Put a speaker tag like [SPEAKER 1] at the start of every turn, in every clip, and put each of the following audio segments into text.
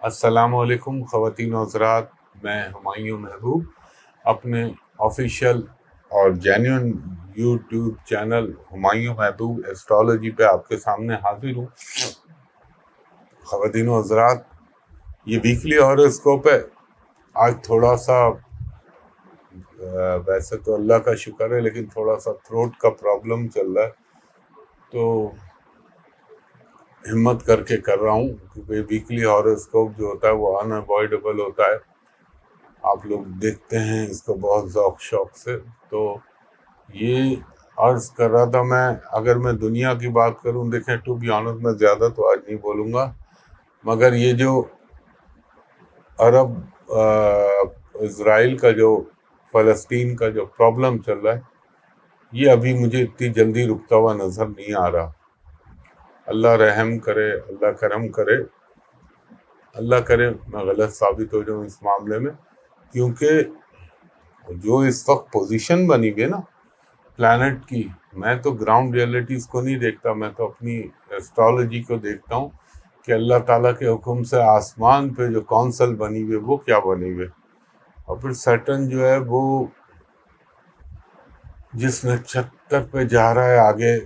[SPEAKER 1] السلام علیکم خواتین و حضرات، میں ہمایوں محبوب اپنے آفیشیل اور جینیون یوٹیوب چینل ہمایوں محبوب ایسٹرالوجی پہ آپ کے سامنے حاضر ہوں۔ خواتین و حضرات، یہ ویکلی ہاروسکوپ ہے۔ آج تھوڑا سا ویسے تو اللہ کا شکر ہے، لیکن تھوڑا سا تھروٹ کا پرابلم چل رہا ہے، تو ہمت کر کے کر رہا ہوں، کیونکہ ویکلی ہاروسکوپ جو ہوتا ہے وہ ان اوائڈیبل ہوتا ہے۔ آپ لوگ دیکھتے ہیں اس کو بہت ذوق شوق سے۔ تو یہ عرض کر رہا تھا میں، اگر میں دنیا کی بات کروں، دیکھیں ٹو بی آنسٹ میں زیادہ تو آج نہیں بولوں گا، مگر یہ جو عرب اسرائیل کا جو فلسطین کا جو پرابلم چل رہا ہے، یہ ابھی مجھے اتنی جلدی رکتا ہوا نظر نہیں آ رہا۔ اللہ رحم کرے، اللہ کرم کرے، اللہ کرے میں غلط ثابت ہو جاؤں اس معاملے میں، کیونکہ جو اس وقت پوزیشن بنی ہوئی ہے نا پلانٹ کی، میں تو گراؤنڈ ریئلٹیز کو نہیں دیکھتا، میں تو اپنی ایسٹرالوجی کو دیکھتا ہوں کہ اللہ تعالیٰ کے حکم سے آسمان پہ جو کونسل بنی ہوئی ہے وہ کیا بنی ہوئی ہے، اور پھر سیٹرن جو ہے وہ جس نکشتر پہ جا رہا ہے آگے،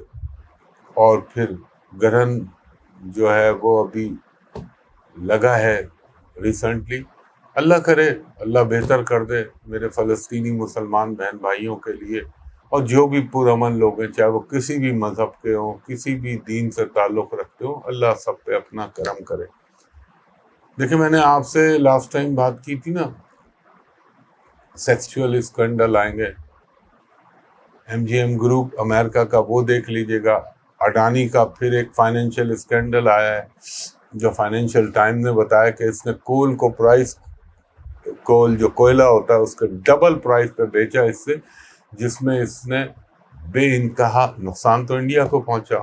[SPEAKER 1] اور پھر گرہن جو ہے وہ ابھی لگا ہے ریسنٹلی۔ اللہ کرے، اللہ بہتر کر دے میرے فلسطینی مسلمان بہن بھائیوں کے لیے، اور جو بھی پرامن لوگ ہیں، چاہے وہ کسی بھی مذہب کے ہوں، کسی بھی دین سے تعلق رکھتے ہوں، اللہ سب پہ اپنا کرم کرے۔ دیکھیں، میں نے آپ سے لاسٹ ٹائم بات کی تھی نا، سیکسچول اسکینڈل آئیں گے، MGM گروپ امریکہ کا، وہ دیکھ لیجئے گا۔ اڈانی کا پھر ایک فائنینشیل اسکینڈل آیا ہے، جو فائنینشیل ٹائم نے بتایا کہ اس نے کول جو کوئلہ ہوتا ہے اس کے ڈبل پرائز پہ بیچا اس سے، جس میں اس نے بے انتہا نقصان تو انڈیا کو پہنچا۔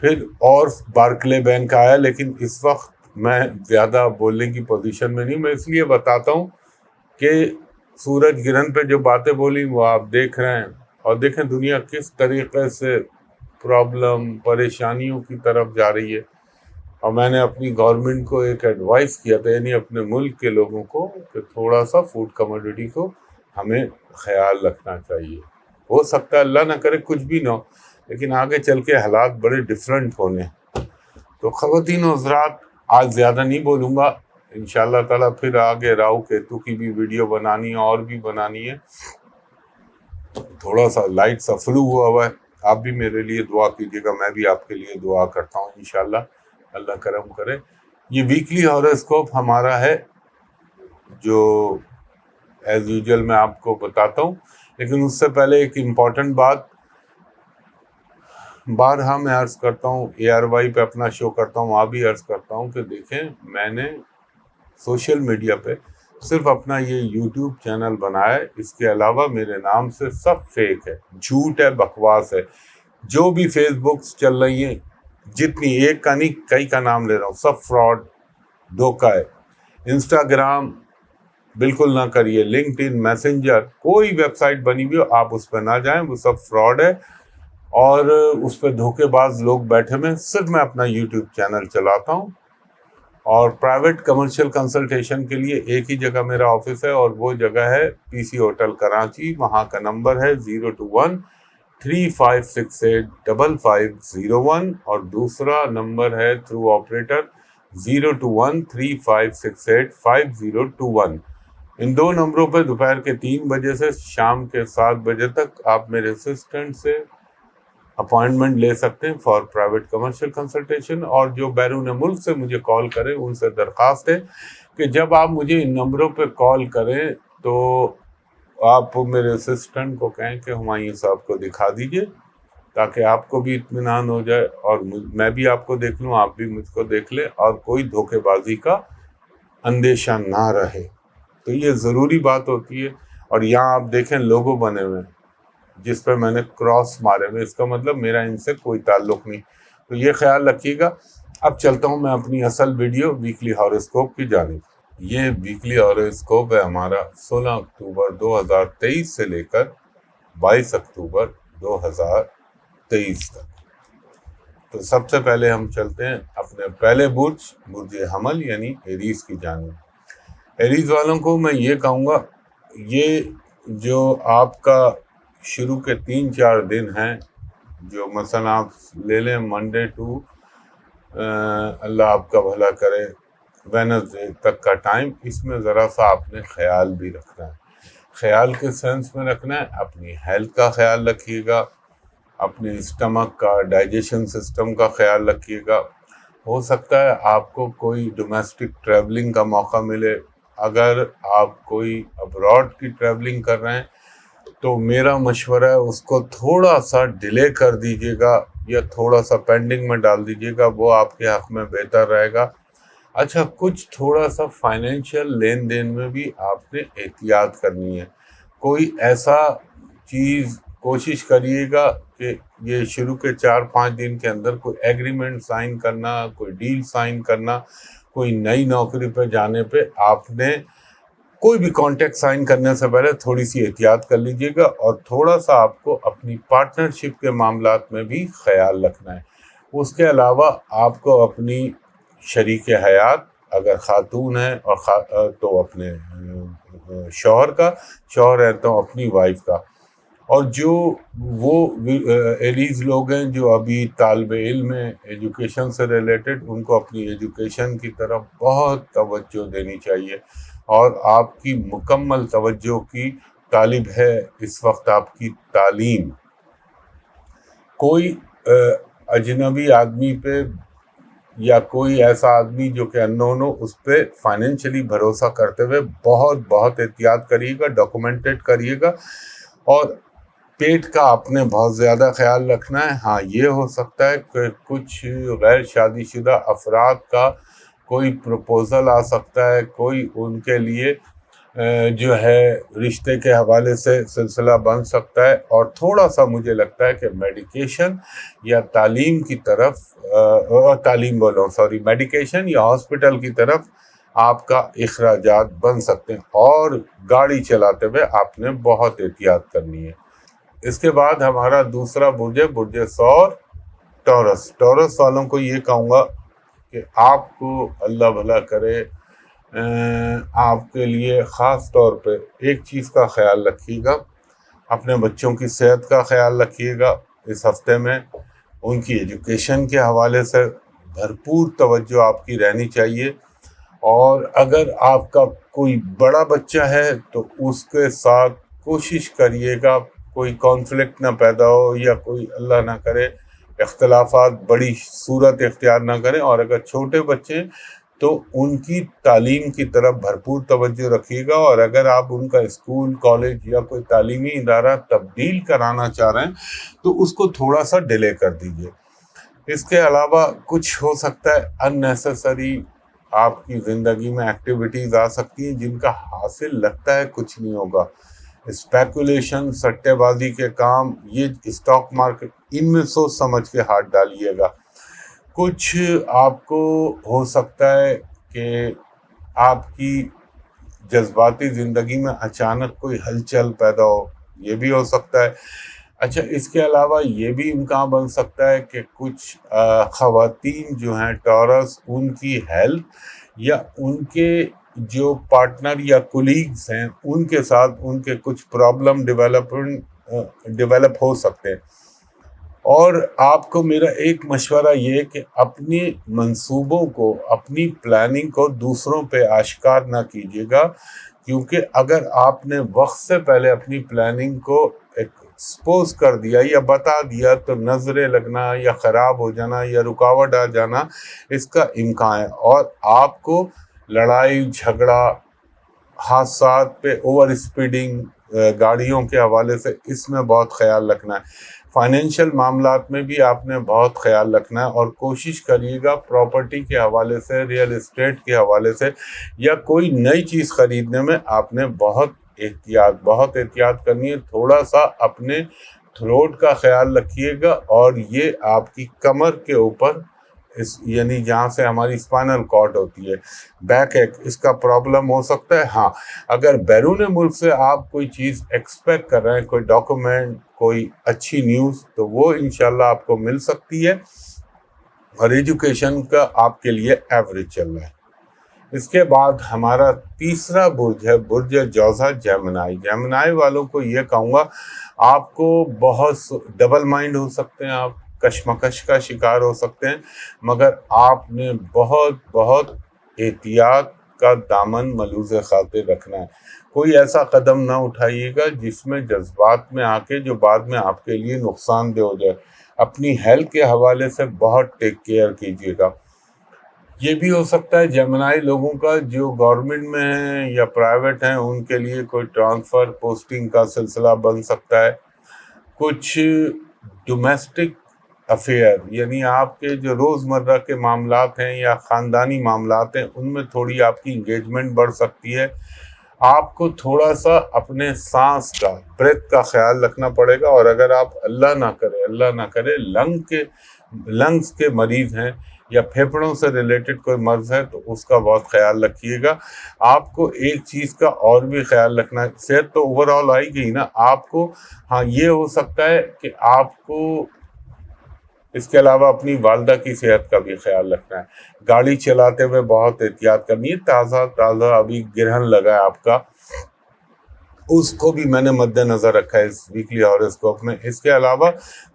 [SPEAKER 1] پھر اور بارکلے بینک آیا، لیکن اس وقت میں زیادہ بولنے کی پوزیشن میں نہیں، میں اس لیے بتاتا ہوں کہ سورج گرہن پہ جو باتیں بولی وہ آپ دیکھ رہے ہیں، اور دیکھیں دنیا کس طریقے سے پرابلم پریشانیوں کی طرف جا رہی ہے۔ اور میں نے اپنی گورنمنٹ کو ایک ایڈوائس کیا تھا، یعنی اپنے ملک کے لوگوں کو، کہ تھوڑا سا فوڈ کموڈٹی کو ہمیں خیال رکھنا چاہیے۔ ہو سکتا ہے اللہ نہ کرے کچھ بھی نہ ہو، لیکن آگے چل کے حالات بڑے ڈفرینٹ ہونے۔ تو خواتین و حضرات، آج زیادہ نہیں بولوں گا، انشاءاللہ تعالیٰ پھر آگے راہو کیتو کی بھی ویڈیو بنانی ہے، اور بھی بنانی ہے۔ تھوڑا سا لائٹ سا فلو ہوا ہے، آپ بھی میرے لیے دعا کیجیے گا، میں بھی آپ کے لیے دعا کرتا ہوں، انشاءاللہ اللہ کرم کرے۔ یہ ویکلی ہاروسکوپ ہمارا ہے، جو ایز یوزول میں آپ کو بتاتا ہوں، لیکن اس سے پہلے ایک امپورٹنٹ بارہا میں عرض کرتا ہوں، ARY پہ اپنا شو کرتا ہوں، وہاں بھی عرض کرتا ہوں کہ دیکھیں، میں نے سوشل میڈیا پہ صرف اپنا یہ یوٹیوب چینل بنایا ہے، اس کے علاوہ میرے نام سے سب فیک ہے، جھوٹ ہے، بکواس ہے۔ جو بھی فیس بکس چل رہی ہیں، جتنی، ایک کا نہیں کئی کا نام لے رہا ہوں، سب فراڈ، دھوکہ ہے۔ انسٹاگرام بالکل نہ کریے، لنکڈ ان، میسنجر، کوئی ویب سائٹ بنی ہوئی ہو آپ اس پہ نہ جائیں، وہ سب فراڈ ہے، اور اس پہ دھوکے باز لوگ بیٹھے ہوئے ہیں۔ صرف میں اپنا یوٹیوب چینل چلاتا ہوں، اور پرائیویٹ کمرشل کنسلٹیشن کے لیے ایک ہی جگہ میرا آفس ہے، اور وہ جگہ ہے PC ہوٹل کراچی۔ وہاں کا نمبر ہے 021-3568-5501، اور دوسرا نمبر ہے تھرو آپریٹر 021-3568-5021۔ ان دو نمبروں پہ دوپہر کے 3 بجے سے شام کے 7 بجے تک آپ میرے اسسٹنٹ سے اپوائنٹمنٹ لے سکتے ہیں فار پرائیویٹ کمرشل کنسلٹیشن۔ اور جو بیرون ملک سے مجھے کال کریں، ان سے درخواست ہے کہ جب آپ مجھے ان نمبروں پہ کال کریں تو آپ میرے اسسٹنٹ کو کہیں کہ ہمایوں صاحب کو دکھا دیجئے، تاکہ آپ کو بھی اطمینان ہو جائے، اور میں بھی آپ کو دیکھ لوں، آپ بھی مجھ کو دیکھ لیں، اور کوئی دھوکے بازی کا اندیشہ نہ رہے۔ تو یہ ضروری بات ہوتی ہے۔ اور یہاں آپ دیکھیں لوگو بنے ہوئے ہیں جس پہ میں نے کراس مارے ہوئے، اس کا مطلب میرا ان سے کوئی تعلق نہیں۔ تو یہ خیال رکھیے گا۔ اب چلتا ہوں میں اپنی اصل ویڈیو ویکلی ہاروسکوپ کی جانب۔ یہ ویکلی ہاروسکوپ ہے ہمارا 16 اکتوبر 2023 سے لے کر 22 اکتوبر 2023 تک۔ تو سب سے پہلے ہم چلتے ہیں اپنے پہلے برج حمل یعنی ایریز کی جانب۔ ایریز والوں کو میں یہ کہوں گا، یہ جو آپ کا شروع کے 3-4 دن ہیں، جو مثلا آپ لے لیں منڈے ٹو اللہ آپ کا بھلا کرے وینسڈے تک کا ٹائم، اس میں ذرا سا آپ نے خیال بھی رکھنا ہے۔ خیال کے سینس میں رکھنا ہے، اپنی ہیلتھ کا خیال رکھیے گا، اپنے اسٹمک کا، ڈائجیشن سسٹم کا خیال رکھیے گا۔ ہو سکتا ہے آپ کو کوئی ڈومیسٹک ٹریولنگ کا موقع ملے، اگر آپ کوئی ابراڈ کی ٹریولنگ کر رہے ہیں تو میرا مشورہ ہے اس کو تھوڑا سا ڈیلے کر دیجیے گا یا تھوڑا سا پینڈنگ میں ڈال دیجیے گا، وہ آپ کے حق میں بہتر رہے گا۔ اچھا، کچھ تھوڑا سا فائنینشیل لین دین میں بھی آپ نے احتیاط کرنی ہے۔ کوئی ایسا چیز کوشش کریے گا کہ یہ شروع کے 4-5 دن کے اندر کوئی ایگریمنٹ سائن کرنا، کوئی ڈیل سائن کرنا، کوئی نئی نوکری پہ جانے پہ آپ نے کوئی بھی کانٹیکٹ سائن کرنے سے پہلے تھوڑی سی احتیاط کر لیجیے گا، اور تھوڑا سا آپ کو اپنی پارٹنرشپ کے معاملات میں بھی خیال رکھنا ہے۔ اس کے علاوہ آپ کو اپنی شریک حیات اگر خاتون ہے اور تو اپنے شوہر کا، شوہر ہے تو اپنی وائف کا، اور جو وہ ایریز لوگ ہیں جو ابھی طالب علم ہیں ایجوکیشن سے ریلیٹڈ، ان کو اپنی ایجوکیشن کی طرف بہت توجہ دینی چاہیے، اور آپ کی مکمل توجہ کی طالب ہے اس وقت آپ کی تعلیم۔ کوئی اجنبی آدمی پہ یا کوئی ایسا آدمی جو کہ اننون ہو، اس پہ فائنینشلی بھروسہ کرتے ہوئے بہت احتیاط کریے گا، ڈاکومنٹڈ کریے گا، اور پیٹ کا آپ نے بہت زیادہ خیال رکھنا ہے۔ ہاں، یہ ہو سکتا ہے کہ کچھ غیر شادی شدہ افراد کا کوئی پروپوزل آ سکتا ہے، کوئی ان کے لیے جو ہے رشتے کے حوالے سے سلسلہ بن سکتا ہے، اور تھوڑا سا مجھے لگتا ہے کہ میڈیکیشن یا تعلیم کی طرف میڈیکیشن یا ہاسپٹل کی طرف آپ کا اخراجات بن سکتے ہیں، اور گاڑی چلاتے ہوئے آپ نے بہت احتیاط کرنی ہے۔ اس کے بعد ہمارا دوسرا برج ثور ٹورس والوں کو یہ کہوں گا کہ آپ کو اللہ بھلا کرے، آپ کے لیے خاص طور پہ ایک چیز کا خیال رکھیے گا، اپنے بچوں کی صحت کا خیال رکھیے گا۔ اس ہفتے میں ان کی ایجوکیشن کے حوالے سے بھرپور توجہ آپ کی رہنی چاہیے، اور اگر آپ کا کوئی بڑا بچہ ہے تو اس کے ساتھ کوشش کریے گا کوئی کانفلکٹ نہ پیدا ہو، یا کوئی اللہ نہ کرے اختلافات بڑی صورت اختیار نہ کریں، اور اگر چھوٹے بچے تو ان کی تعلیم کی طرف بھرپور توجہ رکھیے گا، اور اگر آپ ان کا اسکول، کالج یا کوئی تعلیمی ادارہ تبدیل کرانا چاہ رہے ہیں تو اس کو تھوڑا سا ڈیلے کر دیجیے۔ اس کے علاوہ کچھ ہو سکتا ہے اننیسیسری آپ کی زندگی میں ایکٹیویٹیز آ سکتی ہیں جن کا حاصل لگتا ہے کچھ نہیں ہوگا، اسپیکولیشن، سٹے بازی کے کام، یہ اسٹاک مارکیٹ، ان میں سوچ سمجھ کے ہاتھ ڈالیے گا۔ کچھ آپ کو ہو سکتا ہے کہ آپ کی جذباتی زندگی میں اچانک کوئی ہلچل پیدا ہو، یہ بھی ہو سکتا ہے۔ اچھا، اس کے علاوہ یہ بھی امکان بن سکتا ہے کہ کچھ خواتین جو ہیں ٹورس، ان کی ہیلتھ یا ان کے جو پارٹنر یا کولیگز ہیں ان کے ساتھ ان کے کچھ پرابلم ڈیولپ ہو سکتے ہیں، اور آپ کو میرا ایک مشورہ یہ کہ اپنے منصوبوں کو، اپنی پلاننگ کو دوسروں پہ آشکار نہ کیجیے گا، کیونکہ اگر آپ نے وقت سے پہلے اپنی پلاننگ کو ایکسپوز کر دیا یا بتا دیا تو نظریں لگنا یا خراب ہو جانا یا رکاوٹ آ جانا اس کا امکان ہے، اور آپ کو لڑائی جھگڑا، حادثات پہ اوور اسپیڈنگ گاڑیوں کے حوالے سے اس میں بہت خیال رکھنا ہے۔ فائنینشیل معاملات میں بھی آپ نے بہت خیال رکھنا ہے، اور کوشش کریے گا پراپرٹی کے حوالے سے، ریئل اسٹیٹ کے حوالے سے یا کوئی نئی چیز خریدنے میں آپ نے بہت احتیاط کرنی ہے۔ تھوڑا سا اپنے تھروٹ کا خیال رکھیے گا، اور یہ آپ کی کمر کے اوپر یعنی جہاں سے ہماری اسپائنل کارڈ ہوتی ہے، بیک ایک، اس کا پرابلم ہو سکتا ہے۔ ہاں، اگر بیرون ملک سے آپ کوئی چیز ایکسپیکٹ کر رہے ہیں، کوئی ڈاکومنٹ، کوئی اچھی نیوز، تو وہ انشاءاللہ آپ کو مل سکتی ہے۔ اور ایجوکیشن کا آپ کے لیے ایوریج چل رہا ہے۔ اس کے بعد ہمارا تیسرا برج ہے برج جوزا جیمنائی۔ جیمنائی والوں کو یہ کہوں گا، آپ کو بہت ڈبل مائنڈ ہو سکتے ہیں، آپ کشمکش کا شکار ہو سکتے ہیں، مگر آپ نے بہت احتیاط کا دامن ملوز خاطر رکھنا ہے۔ کوئی ایسا قدم نہ اٹھائیے گا جس میں جذبات میں آ کے جو بعد میں آپ کے لیے نقصان دہ ہو جائے۔ اپنی ہیلتھ کے حوالے سے بہت ٹیک کیئر کیجیے گا۔ یہ بھی ہو سکتا ہے جیمنائی لوگوں کا جو گورنمنٹ میں ہیں یا پرائیویٹ ہیں، ان کے لیے کوئی ٹرانسفر پوسٹنگ کا سلسلہ بن سکتا ہے۔ کچھ ڈومیسٹک افیئر یعنی آپ کے جو روزمرہ کے معاملات ہیں یا خاندانی معاملات ہیں، ان میں تھوڑی آپ کی انگیجمنٹ بڑھ سکتی ہے۔ آپ کو تھوڑا سا اپنے سانس کا بریتھ کا خیال رکھنا پڑے گا، اور اگر آپ اللہ نہ کرے لنگس کے مریض ہیں یا پھیپھڑوں سے ریلیٹڈ کوئی مرض ہے تو اس کا بہت خیال رکھیے گا۔ آپ کو ایک چیز کا اور بھی خیال رکھنا ہے، صحت تو اوور آل آئی گئی نا، آپ کو ہاں یہ ہو سکتا ہے کہ آپ کو اس کے علاوہ اپنی والدہ کی صحت کا بھی خیال رکھنا ہے۔ گاڑی چلاتے ہوئے بہت احتیاط کرنی ہے۔ تازہ ابھی گرہن لگا ہے آپ کا، اس کو بھی میں نے مد نظر رکھا ہے اس ویکلی ہاروسکوپ میں۔ اس کے علاوہ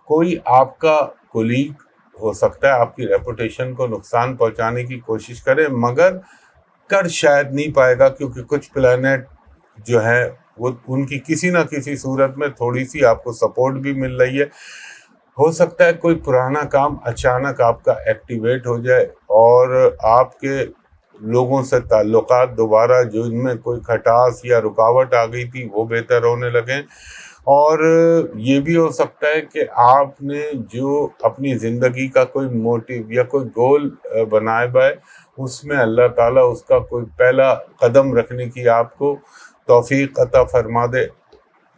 [SPEAKER 1] کوئی آپ کا کولیگ ہو سکتا ہے آپ کی ریپوٹیشن کو نقصان پہنچانے کی کوشش کرے، مگر کر شاید نہیں پائے گا، کیونکہ کچھ پلانٹ جو ہے وہ ان کی کسی نہ کسی صورت میں تھوڑی سی آپ کو سپورٹ بھی مل رہی ہے۔ ہو سکتا ہے کوئی پرانا کام اچانک آپ کا ایکٹیویٹ ہو جائے اور آپ کے لوگوں سے تعلقات دوبارہ جو ان میں کوئی کھٹاس یا رکاوٹ آ گئی تھی وہ بہتر ہونے لگیں۔ اور یہ بھی ہو سکتا ہے کہ آپ نے جو اپنی زندگی کا کوئی موٹیو یا کوئی گول بنائے بائے، اس میں اللہ تعالیٰ اس کا کوئی پہلا قدم رکھنے کی آپ کو توفیق عطا فرما دے۔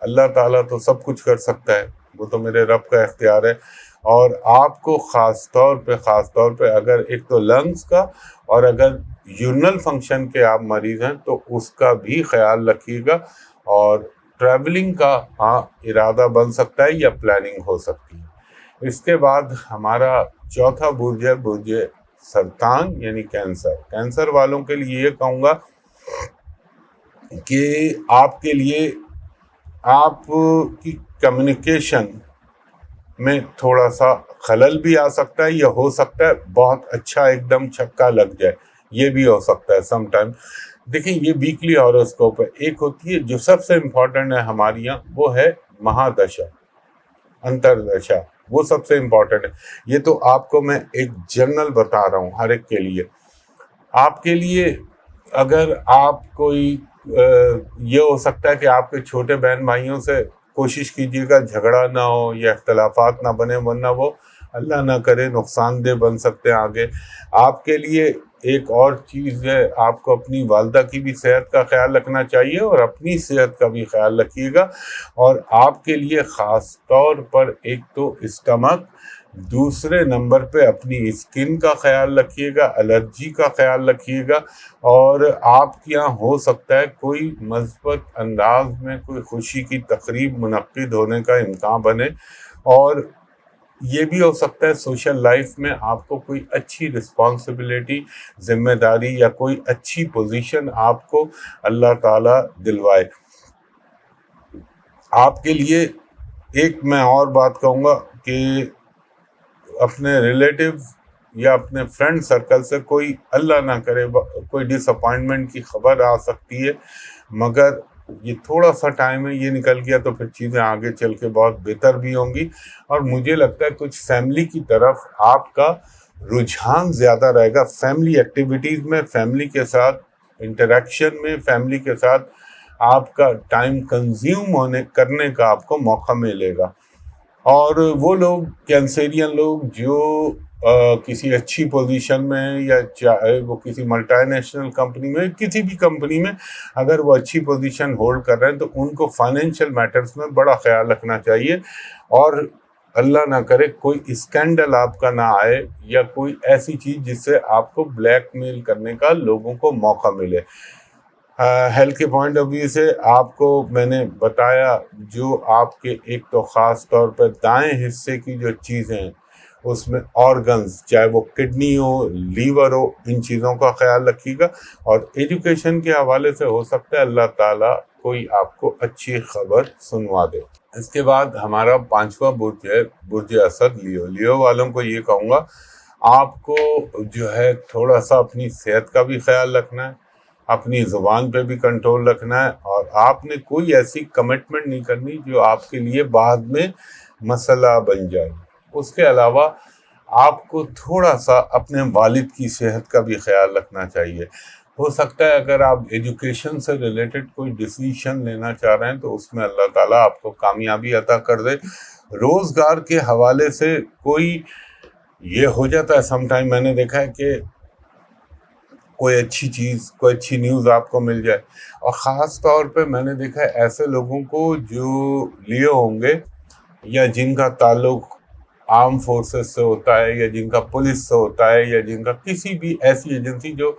[SPEAKER 1] اللہ تعالیٰ تو سب کچھ کر سکتا ہے، وہ تو میرے رب کا اختیار ہے۔ اور آپ کو خاص طور پہ اگر ایک تو لنگس کا اور اگر یورنل فنکشن کے آپ مریض ہیں تو اس کا بھی خیال رکھیے گا۔ اور ٹریولنگ کا ارادہ بن سکتا ہے یا پلاننگ ہو سکتی ہے۔ اس کے بعد ہمارا چوتھا برج ہے برج سرطان یعنی کینسر۔ کینسر والوں کے لیے یہ کہوں گا کہ آپ کے لیے آپ کی کمیونیکیشن میں تھوڑا سا خلل بھی آ سکتا ہے، یا ہو سکتا ہے بہت اچھا ایک دم چھکا لگ جائے، یہ بھی ہو سکتا ہے سم ٹائم۔ دیکھیں یہ ویکلی ہاروسکوپ ہے، ایک ہوتی ہے جو سب سے امپورٹنٹ ہے ہماری یہاں، وہ ہے مہادشا انتردشا، وہ سب سے امپورٹنٹ ہے۔ یہ تو آپ کو میں ایک جنرل بتا رہا ہوں ہر ایک کے لیے۔ آپ کے لیے اگر آپ کوئی یہ ہو سکتا ہے کہ آپ کے چھوٹے بہن بھائیوں سے کوشش کیجیے گا جھگڑا نہ ہو یا اختلافات نہ بنے، ورنہ وہ اللہ نہ کرے نقصان دہ بن سکتے ہیں آگے۔ آپ کے لیے ایک اور چیز ہے، آپ کو اپنی والدہ کی بھی صحت کا خیال رکھنا چاہیے اور اپنی صحت کا بھی خیال رکھیے گا۔ اور آپ کے لیے خاص طور پر ایک تو اسٹمک، دوسرے نمبر پہ اپنی اسکن کا خیال رکھیے گا، الرجی کا خیال رکھیے گا۔ اور آپ کے یہاں ہو سکتا ہے کوئی مثبت انداز میں کوئی خوشی کی تقریب منعقد ہونے کا امکان بنے، اور یہ بھی ہو سکتا ہے سوشل لائف میں آپ کو کوئی اچھی رسپانسبلٹی، ذمہ داری یا کوئی اچھی پوزیشن آپ کو اللہ تعالیٰ دلوائے۔ آپ کے لیے ایک میں اور بات کہوں گا کہ اپنے ریلیٹیو یا اپنے فرینڈ سرکل سے کوئی اللہ نہ کرے کوئی ڈس اپوائنٹمنٹ کی خبر آ سکتی ہے، مگر یہ تھوڑا سا ٹائم ہے، یہ نکل گیا تو پھر چیزیں آگے چل کے بہت بہتر بھی ہوں گی۔ اور مجھے لگتا ہے کچھ فیملی کی طرف آپ کا رجحان زیادہ رہے گا، فیملی ایکٹیویٹیز میں، فیملی کے ساتھ انٹریکشن میں، فیملی کے ساتھ آپ کا ٹائم کنزیوم کرنے کا آپ کو موقع ملے گا۔ اور وہ لوگ کینسیرین لوگ جو کسی اچھی پوزیشن میں یا چاہے وہ کسی ملٹی نیشنل کمپنی میں، کسی بھی کمپنی میں اگر وہ اچھی پوزیشن ہولڈ کر رہے ہیں تو ان کو فائنینشیل میٹرز میں بڑا خیال رکھنا چاہیے، اور اللہ نہ کرے کوئی اسکینڈل آپ کا نہ آئے یا کوئی ایسی چیز جس سے آپ کو بلیک میل کرنے کا لوگوں کو موقع ملے۔ ہیلتھ کے پوائنٹ آف ویو سے آپ کو میں نے بتایا جو آپ کے ایک تو خاص طور پر دائیں حصے کی جو چیزیں ہیں اس میں آرگنز، چاہے وہ کڈنی ہو، لیور ہو، ان چیزوں کا خیال رکھیے گا. اور ایجوکیشن کے حوالے سے ہو سکتا ہے اللہ تعالیٰ کوئی آپ کو اچھی خبر سنوا دے. اس کے بعد ہمارا 5واں برج ہے برج اسد لیو. لیو والوں کو یہ کہوں گا آپ کو جو ہے تھوڑا سا اپنی صحت کا بھی خیال رکھنا ہے، اپنی زبان پہ بھی کنٹرول رکھنا ہے، اور آپ نے کوئی ایسی کمٹمنٹ نہیں کرنی جو آپ کے لیے بعد میں مسئلہ بن جائے. اس کے علاوہ آپ کو تھوڑا سا اپنے والد کی صحت کا بھی خیال رکھنا چاہیے. ہو سکتا ہے اگر آپ ایجوکیشن سے ریلیٹڈ کوئی ڈیسیشن لینا چاہ رہے ہیں تو اس میں اللہ تعالیٰ آپ کو کامیابی عطا کر دے. روزگار کے حوالے سے کوئی یہ ہو جاتا ہے سم ٹائم، میں نے دیکھا ہے کہ کوئی اچھی چیز، کوئی اچھی نیوز آپ کو مل جائے، اور خاص طور پہ میں نے دیکھا ہے ایسے لوگوں کو جو لیے ہوں گے یا جن کا تعلق آرم فورسز سے ہوتا ہے، یا جن کا پولیس سے ہوتا ہے، یا جن کا کسی بھی ایسی ایجنسی جو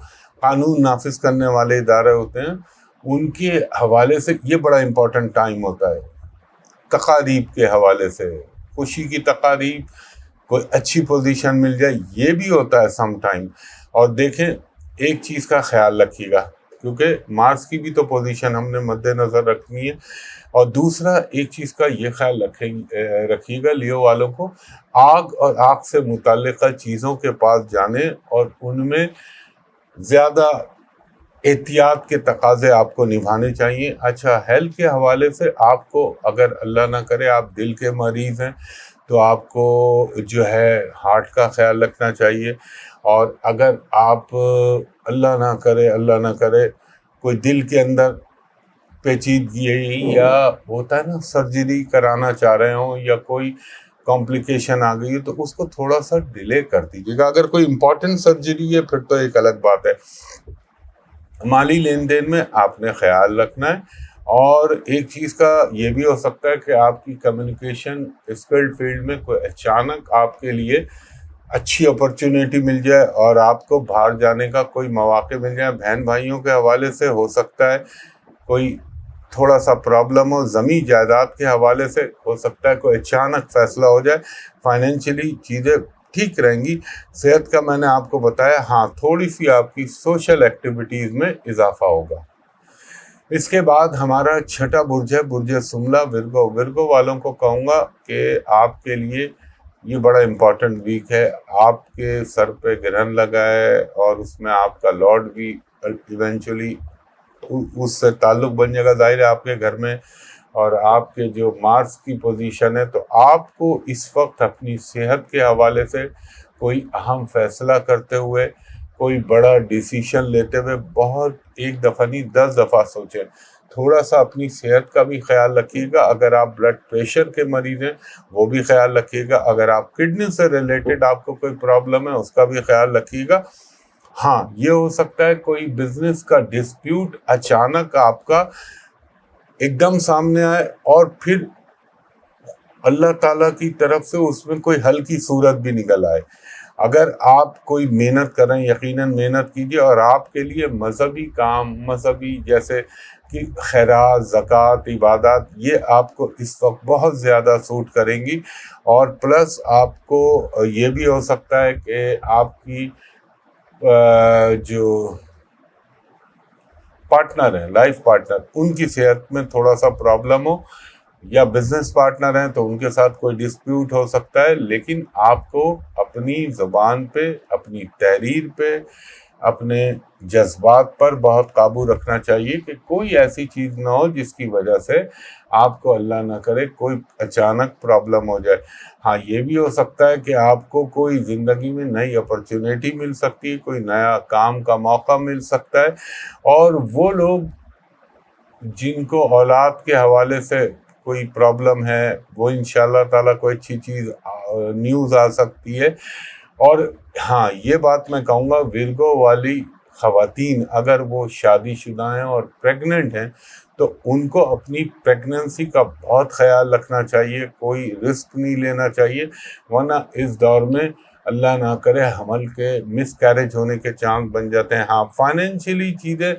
[SPEAKER 1] قانون نافذ کرنے والے ادارے ہوتے ہیں، ان کے حوالے سے یہ بڑا امپورٹنٹ ٹائم ہوتا ہے. تقاریب کے حوالے سے، خوشی کی تقاریب، کوئی اچھی پوزیشن مل جائے، یہ بھی ہوتا ہے سم ٹائم. اور دیکھیں ایک چیز کا خیال رکھیے گا، کیونکہ مارس کی بھی تو پوزیشن ہم نے مد نظر رکھنی ہے. اور دوسرا ایک چیز کا یہ خیال رکھیے گا لیو والوں کو، آگ اور آگ سے متعلقہ چیزوں کے پاس جانے اور ان میں زیادہ احتیاط کے تقاضے آپ کو نبھانے چاہیے. اچھا، ہیلتھ کے حوالے سے آپ کو اگر اللہ نہ کرے آپ دل کے مریض ہیں تو آپ کو جو ہے ہارٹ کا خیال رکھنا چاہیے. اور اگر آپ اللہ نہ کرے کوئی دل کے اندر پیچیدگی یا ہوتا ہے نا سرجری کرانا چاہ رہے ہوں یا کوئی کمپلیکیشن آ گئی ہے تو اس کو تھوڑا سا ڈیلے کر دیجیے گا. اگر کوئی امپورٹنٹ سرجری ہے پھر تو ایک الگ بات ہے. مالی لین دین میں آپ نے خیال رکھنا ہے. اور ایک چیز کا یہ بھی ہو سکتا ہے کہ آپ کی کمیونیکیشن اسکلڈ فیلڈ میں کوئی اچانک آپ کے لیے اچھی اپرچونیٹی مل جائے اور آپ کو باہر جانے کا کوئی مواقع مل جائے. بہن بھائیوں کے حوالے سے ہو سکتا ہے کوئی تھوڑا سا پرابلم ہو، زمین جائیداد کے حوالے سے ہو سکتا ہے کوئی اچانک فیصلہ ہو جائے. فائنینشلی چیزیں ٹھیک رہیں گی. صحت کا میں نے آپ کو بتایا، ہاں تھوڑی سی آپ کی سوشل ایکٹیویٹیز میں اضافہ ہوگا. اس کے بعد ہمارا 6واں برج ہے برج سملا ورگو. ورگو والوں کو کہوں گا کہ آپ کے لیے یہ بڑا امپورٹنٹ ویک ہے. آپ کے سر پہ گرہن لگا ہے اور اس میں آپ کا لارڈ بھی ایونچولی اس سے تعلق بن جائے گا، ظاہر ہے آپ کے گھر میں، اور آپ کے جو مارس کی پوزیشن ہے. تو آپ کو اس وقت اپنی صحت کے حوالے سے کوئی اہم فیصلہ کرتے ہوئے، کوئی بڑا ڈیسیشن لیتے ہوئے بہت ایک دفعہ نہیں 10 دفعہ سوچیں. تھوڑا سا اپنی صحت کا بھی خیال رکھیے گا. اگر آپ بلڈ پریشر کے مریض ہیں وہ بھی خیال رکھیے گا. اگر آپ کڈنی سے ریلیٹڈ آپ کو کوئی پرابلم ہے اس کا بھی خیال رکھیے گا. ہاں یہ ہو سکتا ہے کوئی بزنس کا ڈسپیوٹ اچانک آپ کا ایک دم سامنے آئے اور پھر اللہ تعالیٰ کی طرف سے اس میں کوئی حل کی صورت بھی نکل آئے. اگر آپ کوئی محنت کریں یقیناً محنت کیجیے، اور آپ کے لیے مذہبی کام، مذہبی جیسے کہ خیرات، زکوٰۃ، عبادات، یہ آپ کو اس وقت بہت زیادہ سوٹ کریں گی. اور پلس آپ کو یہ بھی ہو سکتا ہے کہ آپ کی جو پارٹنر ہیں، لائف پارٹنر، ان کی صحت میں تھوڑا سا پرابلم ہو، یا بزنس پارٹنر ہیں تو ان کے ساتھ کوئی ڈسپیوٹ ہو سکتا ہے. لیکن آپ کو اپنی زبان پہ، اپنی تحریر پہ، اپنے جذبات پر بہت قابو رکھنا چاہیے کہ کوئی ایسی چیز نہ ہو جس کی وجہ سے آپ کو اللہ نہ کرے کوئی اچانک پرابلم ہو جائے. ہاں یہ بھی ہو سکتا ہے کہ آپ کو کوئی زندگی میں نئی اپرچونیٹی مل سکتی ہے، کوئی نیا کام کا موقع مل سکتا ہے. اور وہ لوگ جن کو اولاد کے حوالے سے کوئی پرابلم ہے وہ انشاءاللہ تعالیٰ کوئی اچھی چیز نیوز آ سکتی ہے. اور ہاں یہ بات میں کہوں گا ورگو والی خواتین اگر وہ شادی شدہ ہیں اور پریگننٹ ہیں تو ان کو اپنی پریگننسی کا بہت خیال رکھنا چاہیے. کوئی رسک نہیں لینا چاہیے، ورنہ اس دور میں اللہ نہ کرے حمل کے مس کیریج ہونے کے چانس بن جاتے ہیں. ہاں فائنینشلی چیزیں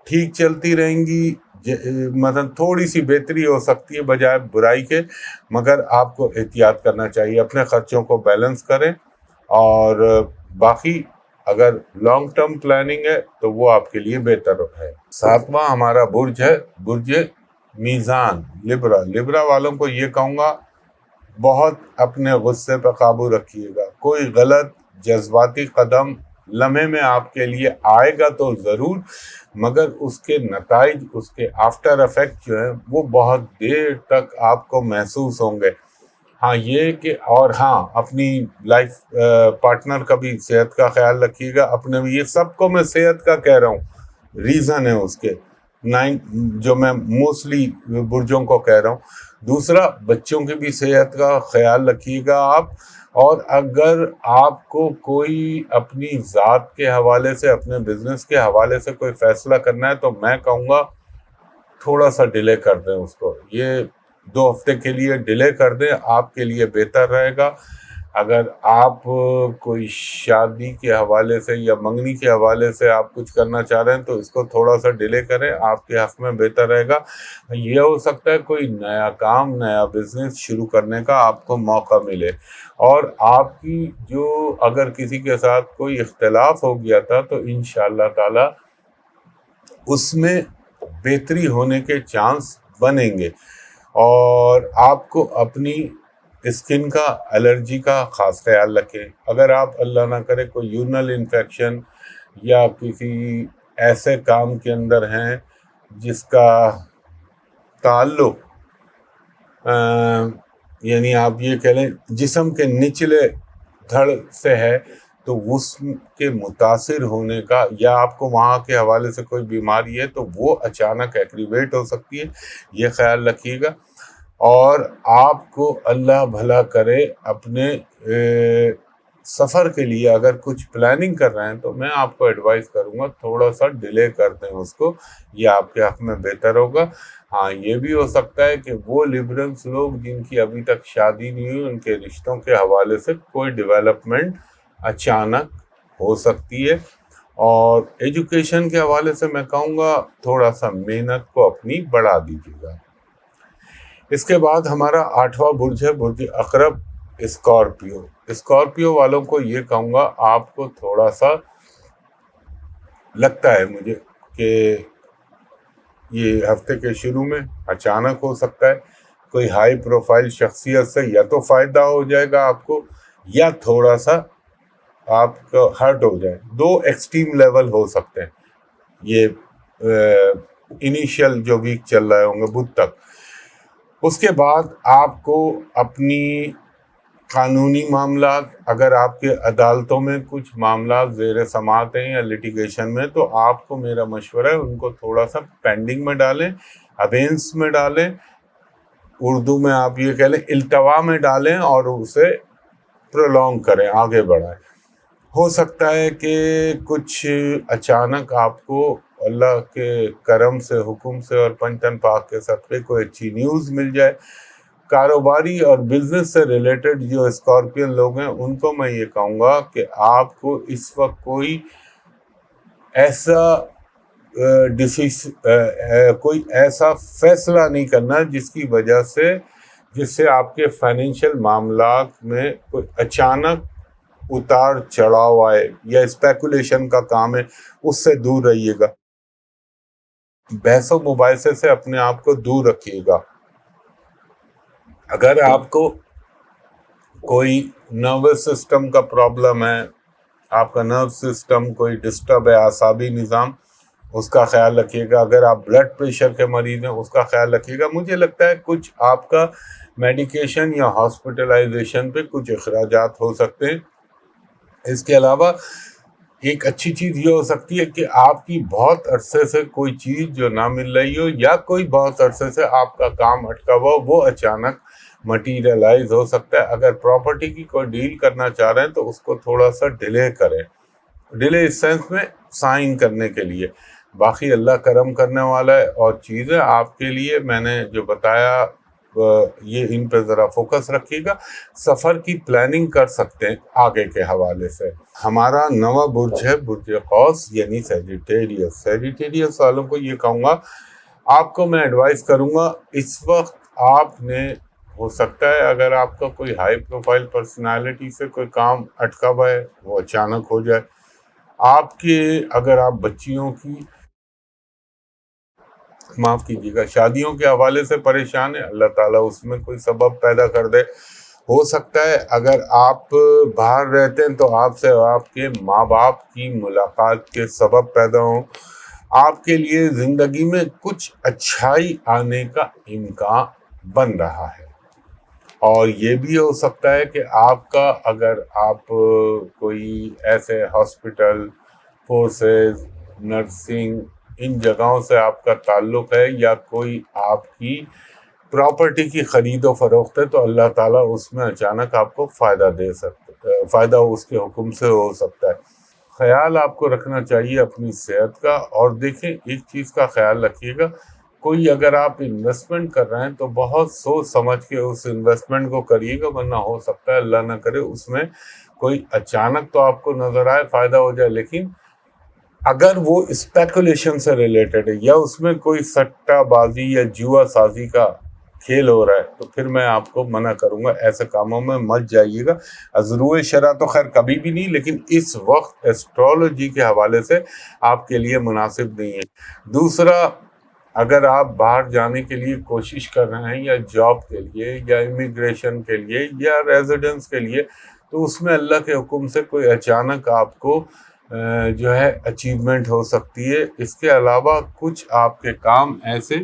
[SPEAKER 1] ٹھیک چلتی رہیں گی، مطلب تھوڑی سی بہتری ہو سکتی ہے بجائے برائی کے، مگر آپ کو احتیاط کرنا چاہیے، اپنے خرچوں کو بیلنس کریں، اور باقی اگر لانگ ٹرم پلاننگ ہے تو وہ آپ کے لیے بہتر ہے۔ 7واں ہمارا برج ہے برج میزان، لبرا والوں کو یہ کہوں گا بہت اپنے غصے پہ قابو رکھیے گا، کوئی غلط جذباتی قدم لمحے میں آپ کے لیے آئے گا تو ضرور، مگر اس کے نتائج، اس کے آفٹر افیکٹ جو ہیں وہ بہت دیر تک آپ کو محسوس ہوں گے۔ ہاں یہ کہ اور ہاں اپنی لائف پارٹنر کا بھی صحت کا خیال رکھیے گا، اپنے بھی، یہ سب کو میں صحت کا کہہ رہا ہوں، ریزن ہے اس کے 9 جو میں موسٹلی برجوں کو کہہ رہا ہوں۔ دوسرا، بچوں کی بھی صحت کا خیال رکھیے گا آپ، اور اگر آپ کو کوئی اپنی ذات کے حوالے سے، اپنے بزنس کے حوالے سے کوئی فیصلہ کرنا ہے تو میں کہوں گا تھوڑا سا ڈیلے کر دیں اس کو، یہ 2 ہفتے کے لیے ڈیلے کر دیں، آپ کے لیے بہتر رہے گا۔ اگر آپ کوئی شادی کے حوالے سے یا منگنی کے حوالے سے آپ کچھ کرنا چاہ رہے ہیں تو اس کو تھوڑا سا ڈیلے کریں، آپ کے حق میں بہتر رہے گا۔ یہ ہو سکتا ہے کوئی نیا کام، نیا بزنس شروع کرنے کا آپ کو موقع ملے، اور آپ کی جو اگر کسی کے ساتھ کوئی اختلاف ہو گیا تھا تو انشاءاللہ تعالی اس میں بہتری ہونے کے چانس بنیں گے۔ اور آپ کو اپنی اسکن کا، الرجی کا خاص خیال رکھیں، اگر آپ اللہ نہ کرے کوئی یورنل انفیکشن یا کسی ایسے کام کے اندر ہیں جس کا تعلق یعنی آپ یہ کہہ لیں جسم کے نچلے دھڑ سے ہے، تو اس کے متاثر ہونے کا، یا آپ کو وہاں کے حوالے سے کوئی بیماری ہے تو وہ اچانک ایگریویٹ ہو سکتی ہے، یہ خیال رکھیے گا۔ اور آپ کو اللہ بھلا کرے، اپنے سفر کے لیے اگر کچھ پلاننگ کر رہے ہیں تو میں آپ کو ایڈوائز کروں گا تھوڑا سا ڈیلے کر دیں اس کو، یہ آپ کے حق میں بہتر ہوگا۔ ہاں یہ بھی ہو سکتا ہے کہ وہ لبرلز لوگ جن کی ابھی تک شادی نہیں ہوئی، ان کے رشتوں کے حوالے سے کوئی ڈیولپمنٹ اچانک ہو سکتی ہے۔ اور ایجوکیشن کے حوالے سے میں کہوں گا تھوڑا سا محنت کو اپنی بڑھا دیجیے گا۔ اس کے بعد ہمارا 8واں برج ہے برج عقرب، اسکارپیو والوں کو یہ کہوں گا آپ کو تھوڑا سا لگتا ہے مجھے کہ یہ ہفتے کے شروع میں اچانک ہو سکتا ہے کوئی ہائی پروفائل شخصیت سے یا تو فائدہ ہو جائے گا آپ کو، یا تھوڑا سا آپ کا ہرٹ ہو جائے، 2 ایکسٹریم لیول ہو سکتے ہیں یہ انیشیل جو ویک چل رہے ہوں گے بدھ تک۔ اس کے بعد آپ کو اپنی قانونی معاملات، اگر آپ کے عدالتوں میں کچھ معاملات زیر سماعت ہیں یا لیٹیگیشن میں، تو آپ کو میرا مشورہ ہے ان کو تھوڑا سا پینڈنگ میں ڈالیں، ابینس میں ڈالیں، اردو میں آپ یہ کہہ لیں التوا میں ڈالیں، اور اسے پرولونگ کریں، آگے بڑھائیں۔ ہو سکتا ہے کہ کچھ اچانک آپ کو اللہ کے کرم سے، حکم سے اور پنجتن پاک کے صدقے کوئی اچھی نیوز مل جائے۔ کاروباری اور بزنس سے ریلیٹڈ جو اسکارپین لوگ ہیں ان کو میں یہ کہوں گا کہ آپ کو اس وقت کوئی ایسا فیصلہ نہیں کرنا جس سے آپ کے فائنینشیل معاملات میں کوئی اچانک اتار چڑھاؤ آئے، یا اسپیکولیشن کا کام ہے، اس سے دور رہیے گا۔ بحث و مباحثے سے اپنے آپ کو دور رکھیے گا۔ اگر آپ کو کوئی نروس سسٹم کا پرابلم ہے، آپ کا نرو سسٹم کوئی ڈسٹرب ہے، اعصابی نظام، اس کا خیال رکھیے گا۔ اگر آپ بلڈ پریشر کے مریض ہیں اس کا خیال رکھیے گا۔ مجھے لگتا ہے کچھ آپ کا میڈیکیشن یا ہاسپٹلائزیشن پہ کچھ اخراجات ہو سکتے ہیں۔ اس کے علاوہ ایک اچھی چیز یہ ہو سکتی ہے کہ آپ کی بہت عرصے سے کوئی چیز جو نہ مل رہی ہو، یا کوئی بہت عرصے سے آپ کا کام اٹکا ہوا ہو، وہ اچانک مٹیریلائز ہو سکتا ہے۔ اگر پراپرٹی کی کوئی ڈیل کرنا چاہ رہے ہیں تو اس کو تھوڑا سا ڈیلے کریں، ڈیلے اس سینس میں سائن کرنے کے لیے۔ باقی اللہ کرم کرنے والا ہے، اور چیزیں آپ کے لیے میں نے جو بتایا یہ ان پہ ذرا فوکس رکھیے گا۔ سفر کی پلاننگ کر سکتے ہیں آگے کے حوالے سے۔ ہمارا 9واں برج ہے برج قوس یعنی سیجیٹیریس والوں کو یہ کہوں گا آپ کو میں ایڈوائز کروں گا اس وقت آپ نے، ہو سکتا ہے اگر آپ کا کوئی ہائی پروفائل پرسنالٹی سے کوئی کام اٹکا ہوا ہے وہ اچانک ہو جائے. آپ کے اگر آپ بچیوں کی، معاف کیجیے گا، شادیوں کے حوالے سے پریشان ہے، اللہ تعالیٰ اس میں کوئی سبب پیدا کر دے. ہو سکتا ہے اگر آپ باہر رہتے ہیں تو آپ سے آپ کے ماں باپ کی ملاقات کے سبب پیدا ہوں. آپ کے لیے زندگی میں کچھ اچھائی آنے کا امکان بن رہا ہے. اور یہ بھی ہو سکتا ہے کہ آپ کا، اگر آپ کوئی ایسے ہاسپٹل، فورسز، نرسنگ، ان جگہوں سے آپ کا تعلق ہے یا کوئی آپ کی پراپرٹی کی خرید و فروخت ہے، تو اللہ تعالیٰ اس میں اچانک آپ کو فائدہ اس کے حکم سے ہو سکتا ہے. خیال آپ کو رکھنا چاہیے اپنی صحت کا. اور دیکھیں ایک چیز کا خیال رکھیے گا، کوئی اگر آپ انویسٹمنٹ کر رہے ہیں تو بہت سوچ سمجھ کے اس انویسٹمنٹ کو کریے گا، ورنہ ہو سکتا ہے اللہ نہ کرے اس میں کوئی اچانک تو آپ کو نظر آئے فائدہ ہو جائے، لیکن اگر وہ اسپیکولیشن سے ریلیٹڈ ہے یا اس میں کوئی سٹہ بازی یا جوا سازی کا کھیل ہو رہا ہے، تو پھر میں آپ کو منع کروں گا ایسے کاموں میں مت جائیے گا. ضرور شرع تو خیر کبھی بھی نہیں، لیکن اس وقت ایسٹرولوجی کے حوالے سے آپ کے لیے مناسب نہیں ہے. دوسرا، اگر آپ باہر جانے کے لیے کوشش کر رہے ہیں یا جاب کے لیے یا امیگریشن کے لیے یا ریزیڈنس کے لیے، تو اس میں اللہ کے حکم سے کوئی اچانک آپ کو جو ہے اچیومنٹ ہو سکتی ہے. اس کے علاوہ کچھ آپ کے کام ایسے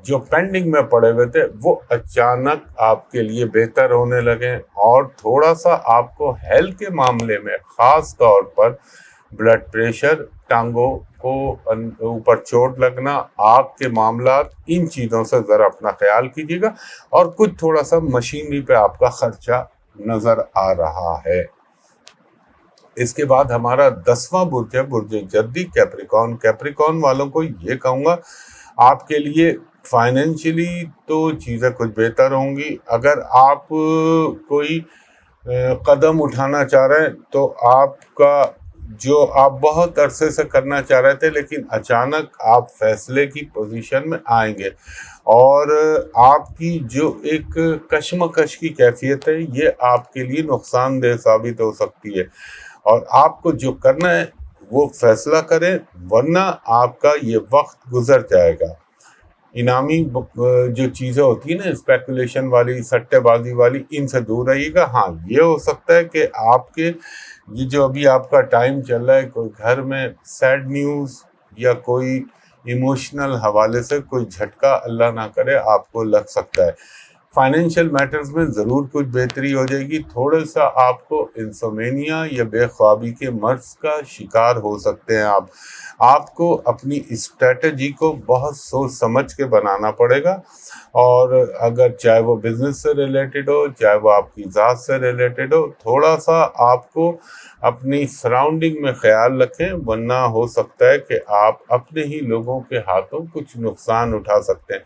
[SPEAKER 1] جو پینڈنگ میں پڑے ہوئے تھے وہ اچانک آپ کے لیے بہتر ہونے لگے. اور تھوڑا سا آپ کو ہیلتھ کے معاملے میں، خاص طور پر بلڈ پریشر، ٹانگوں کو اوپر چوٹ لگنا، آگ کے معاملات، ان چیزوں سے ذرا اپنا خیال کیجیے گا. اور کچھ تھوڑا سا مشینری پہ آپ کا خرچہ نظر آ رہا ہے. اس کے بعد ہمارا 10واں برج ہے برج جدی کیپریکون. کیپریکون والوں کو یہ کہوں گا آپ کے لیے فائنینشلی تو چیزیں کچھ بہتر ہوں گی. اگر آپ کوئی قدم اٹھانا چاہ رہے ہیں تو آپ کا جو آپ بہت عرصے سے کرنا چاہ رہے تھے لیکن اچانک آپ فیصلے کی پوزیشن میں آئیں گے. اور آپ کی جو ایک کشمکش کی کیفیت ہے یہ آپ کے لیے نقصان دہ ثابت ہو سکتی ہے. اور آپ کو جو کرنا ہے وہ فیصلہ کریں، ورنہ آپ کا یہ وقت گزر جائے گا. انعامی جو چیزیں ہوتی ہیں نا، اسپیکولیشن والی، سٹے بازی والی، ان سے دور رہیے گا. ہاں یہ ہو سکتا ہے کہ آپ کے یہ جو ابھی آپ کا ٹائم چل رہا ہے، کوئی گھر میں سیڈ نیوز یا کوئی ایموشنل حوالے سے کوئی جھٹکا اللہ نہ کرے آپ کو لگ سکتا ہے. فائنینشیل میٹرز میں ضرور کچھ بہتری ہو جائے گی. تھوڑا سا آپ کو انسومینیا یا بے خوابی کے مرض کا شکار ہو سکتے ہیں. آپ کو اپنی اسٹریٹجی کو بہت سوچ سمجھ کے بنانا پڑے گا. اور اگر چاہے وہ بزنس سے ریلیٹڈ ہو، چاہے وہ آپ کی ذات سے ریلیٹڈ ہو، تھوڑا سا آپ کو اپنی سراؤنڈنگ میں خیال رکھیں، ورنہ ہو سکتا ہے کہ آپ اپنے ہی لوگوں کے ہاتھوں کچھ نقصان اٹھا سکتے ہیں.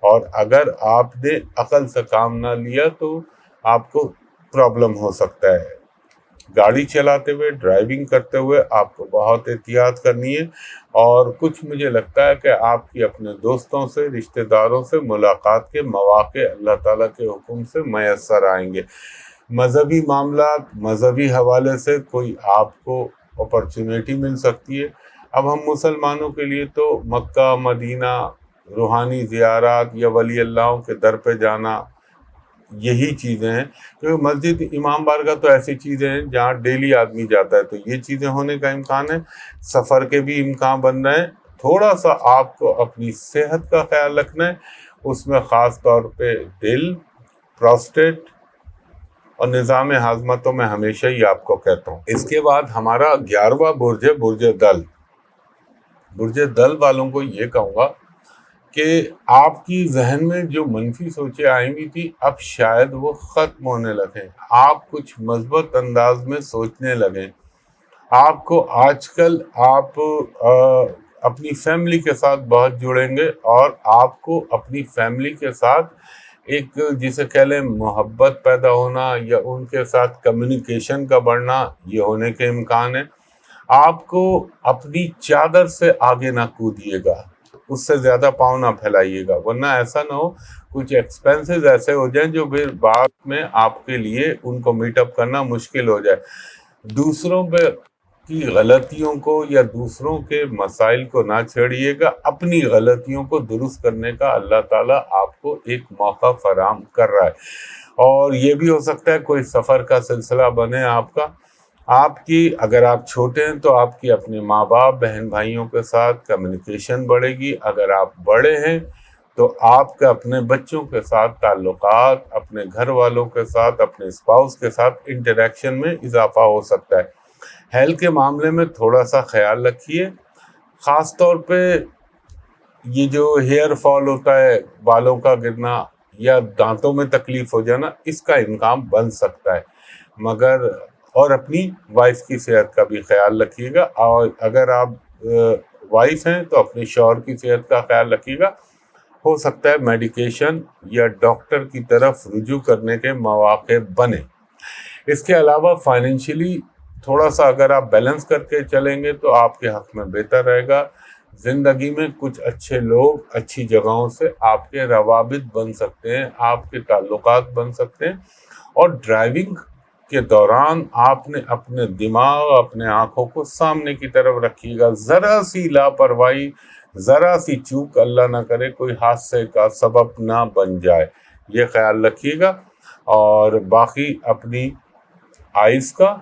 [SPEAKER 1] اور اگر آپ نے عقل سے کام نہ لیا تو آپ کو پرابلم ہو سکتا ہے. گاڑی چلاتے ہوئے، ڈرائیونگ کرتے ہوئے آپ کو بہت احتیاط کرنی ہے. اور کچھ مجھے لگتا ہے کہ آپ کی اپنے دوستوں سے، رشتہ داروں سے ملاقات کے مواقع اللہ تعالیٰ کے حکم سے میسر آئیں گے. مذہبی معاملات، مذہبی حوالے سے کوئی آپ کو اپرچونیٹی مل سکتی ہے. اب ہم مسلمانوں کے لیے تو مکہ، مدینہ، روحانی زیارات یا ولی اللہوں کے در پہ جانا، یہی چیزیں ہیں. کیونکہ مسجد، امام بارگاہ تو ایسی چیزیں ہیں جہاں ڈیلی آدمی جاتا ہے، تو یہ چیزیں ہونے کا امکان ہے. سفر کے بھی امکان بن رہے ہیں. تھوڑا سا آپ کو اپنی صحت کا خیال رکھنا ہے، اس میں خاص طور پہ دل، پروسٹیٹ اور نظام ہاضمہ تو میں ہمیشہ ہی آپ کو کہتا ہوں. اس کے بعد ہمارا 11واں برج ہے برج دل. برج دل والوں کو یہ کہوں گا کہ آپ کی ذہن میں جو منفی سوچیں آئی ہوئی تھی اب شاید وہ ختم ہونے لگیں. آپ کچھ مثبت انداز میں سوچنے لگیں. آپ کو آج کل آپ اپنی فیملی کے ساتھ بہت جڑیں گے، اور آپ کو اپنی فیملی کے ساتھ ایک جسے کہہ لیں محبت پیدا ہونا یا ان کے ساتھ کمیونیکیشن کا بڑھنا، یہ ہونے کے امکان ہے. آپ کو اپنی چادر سے آگے نہ کودیے گا. اس سے زیادہ پاؤں نہ پھیلائیے گا، ورنہ ایسا نہ ہو کچھ ایکسپینسز ایسے ہو جائیں جو پھر بعد میں آپ کے لیے ان کو میٹ اپ کرنا مشکل ہو جائے۔ دوسروں پہ کی غلطیوں کو یا دوسروں کے مسائل کو نہ چھیڑیے گا، اپنی غلطیوں کو درست کرنے کا اللہ تعالیٰ آپ کو ایک موقع فراہم کر رہا ہے۔ اور یہ بھی ہو سکتا ہے کوئی سفر کا سلسلہ بنے آپ کا، آپ کی اگر آپ چھوٹے ہیں تو آپ کی اپنے ماں باپ بہن بھائیوں کے ساتھ کمیونیکیشن بڑھے گی، اگر آپ بڑے ہیں تو آپ کے اپنے بچوں کے ساتھ تعلقات، اپنے گھر والوں کے ساتھ، اپنے اسپاؤس کے ساتھ انٹریکشن میں اضافہ ہو سکتا ہے۔ ہیلتھ کے معاملے میں تھوڑا سا خیال رکھیے، خاص طور پہ یہ جو ہیئر فال ہوتا ہے، بالوں کا گرنا یا دانتوں میں تکلیف ہو جانا، اس کا امکان بن سکتا ہے، مگر اور اپنی وائف کی صحت کا بھی خیال رکھیے گا، اور اگر آپ وائف ہیں تو اپنے شوہر کی صحت کا خیال رکھیے گا۔ ہو سکتا ہے میڈیکیشن یا ڈاکٹر کی طرف رجوع کرنے کے مواقع بنے۔ اس کے علاوہ فائنینشلی تھوڑا سا اگر آپ بیلنس کر کے چلیں گے تو آپ کے حق میں بہتر رہے گا۔ زندگی میں کچھ اچھے لوگ، اچھی جگہوں سے آپ کے روابط بن سکتے ہیں، آپ کے تعلقات بن سکتے ہیں، اور ڈرائیونگ کے دوران آپ نے اپنے دماغ، اپنے آنکھوں کو سامنے کی طرف رکھیے گا۔ ذرا سی لاپرواہی، ذرا سی چوک اللہ نہ کرے کوئی حادثے کا سبب نہ بن جائے، یہ خیال رکھیے گا۔ اور باقی اپنی آئز کا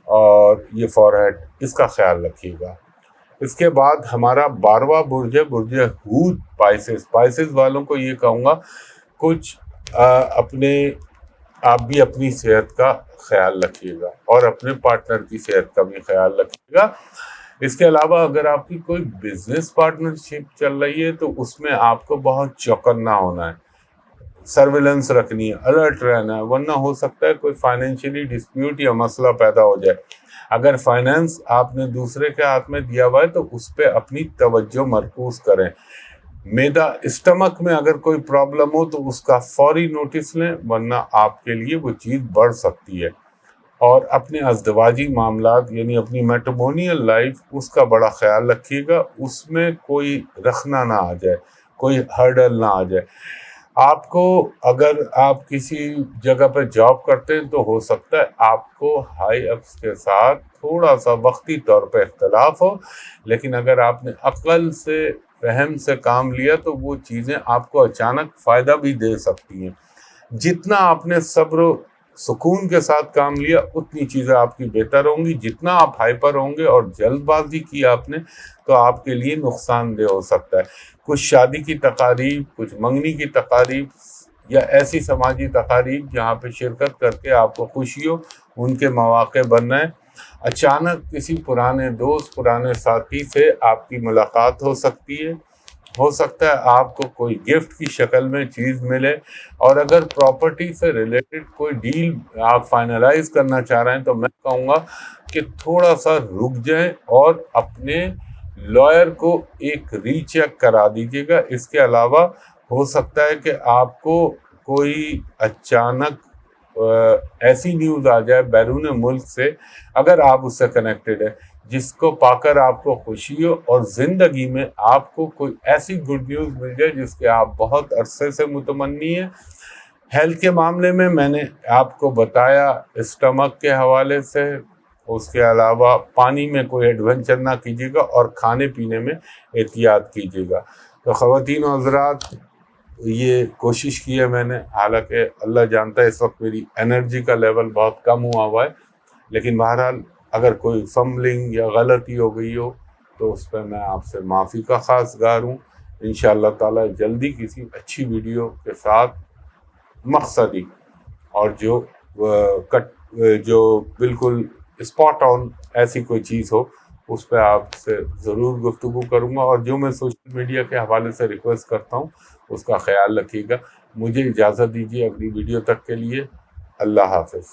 [SPEAKER 1] اور یہ فورہیڈ، اس کا خیال رکھیے گا۔ اس کے بعد ہمارا 12واں برج ہے برج ہود، پائسز والوں کو یہ کہوں گا کچھ آپ بھی اپنی صحت کا خیال رکھیے گا اور اپنے پارٹنر کی صحت کا بھی خیال رکھیے گا۔ اس کے علاوہ اگر آپ کی کوئی بزنس پارٹنرشپ چل رہی ہے تو اس میں آپ کو بہت چوکنا ہونا ہے، سرویلنس رکھنی ہے، الرٹ رہنا ہے، ورنہ ہو سکتا ہے کوئی فائنینشلی ڈسپیوٹ یا مسئلہ پیدا ہو جائے۔ اگر فائنینس آپ نے دوسرے کے ہاتھ میں دیا ہوا ہے تو اس پہ اپنی توجہ مرکوز کریں۔ اسٹمک میں اگر کوئی پرابلم ہو تو اس کا فوری نوٹس لیں، ورنہ آپ کے لیے وہ چیز بڑھ سکتی ہے۔ اور اپنے ازدواجی معاملات یعنی اپنی میٹرمونیل لائف، اس کا بڑا خیال رکھیے گا، اس میں کوئی رخنا نہ آ جائے، کوئی ہرڈل نہ آ جائے۔ آپ کو اگر آپ کسی جگہ پہ جاب کرتے ہیں تو ہو سکتا ہے آپ کو ہائی اپس کے ساتھ تھوڑا سا وقتی طور پہ اختلاف ہو، لیکن اگر آپ نے عقل سے، فہم سے کام لیا تو وہ چیزیں آپ کو اچانک فائدہ بھی دے سکتی ہیں۔ جتنا آپ نے صبر و سکون کے ساتھ کام لیا اتنی چیزیں آپ کی بہتر ہوں گی، جتنا آپ ہائپر ہوں گے اور جلد بازی کی آپ نے تو آپ کے لیے نقصان دہ ہو سکتا ہے۔ کچھ شادی کی تقاریب، کچھ منگنی کی تقاریب یا ایسی سماجی تقاریب جہاں پہ شرکت کر کے آپ کو خوشی ہو، ان کے مواقع بن رہے ہیں۔ اچانک کسی پرانے دوست، پرانے ساتھی سے آپ کی ملاقات ہو سکتی ہے، ہو سکتا ہے آپ کو کوئی گفٹ کی شکل میں چیز ملے، اور اگر پراپرٹی سے ریلیٹڈ کوئی ڈیل آپ فائنلائز کرنا چاہ رہے ہیں تو میں کہوں گا کہ تھوڑا سا رک جائیں اور اپنے لائر کو ایک ری چیک کرا دیجیے گا۔ اس کے علاوہ ہو سکتا ہے کہ آپ کو کوئی اچانک ایسی نیوز آ جائے بیرون ملک سے، اگر آپ اس سے کنیکٹڈ ہیں، جس کو پا کر آپ کو خوشی ہو، اور زندگی میں آپ کو کوئی ایسی گڈ نیوز مل جائے جس کے آپ بہت عرصے سے متمنی ہیں۔ ہیلتھ کے معاملے میں نے آپ کو بتایا اسٹمک کے حوالے سے، اس کے علاوہ پانی میں کوئی ایڈونچر نہ کیجیے گا اور کھانے پینے میں احتیاط کیجیے گا۔ تو خواتین و حضرات، یہ کوشش کی ہے میں نے، حالانکہ اللہ جانتا ہے اس وقت میری انرجی کا لیول بہت کم ہوا ہے، لیکن بہرحال اگر کوئی فمبلنگ یا غلطی ہو گئی ہو تو اس پہ میں آپ سے معافی کا خواستگار ہوں۔ انشاءاللہ تعالی جلدی کسی اچھی ویڈیو کے ساتھ مقصدی اور جو بالکل اسپاٹ آن ایسی کوئی چیز ہو اس پہ آپ سے ضرور گفتگو کروں گا، اور جو میں سوشل میڈیا کے حوالے سے ریکویسٹ کرتا ہوں اس کا خیال رکھیے گا۔ مجھے اجازت دیجیے اگلی ویڈیو تک کے لیے۔ اللہ حافظ۔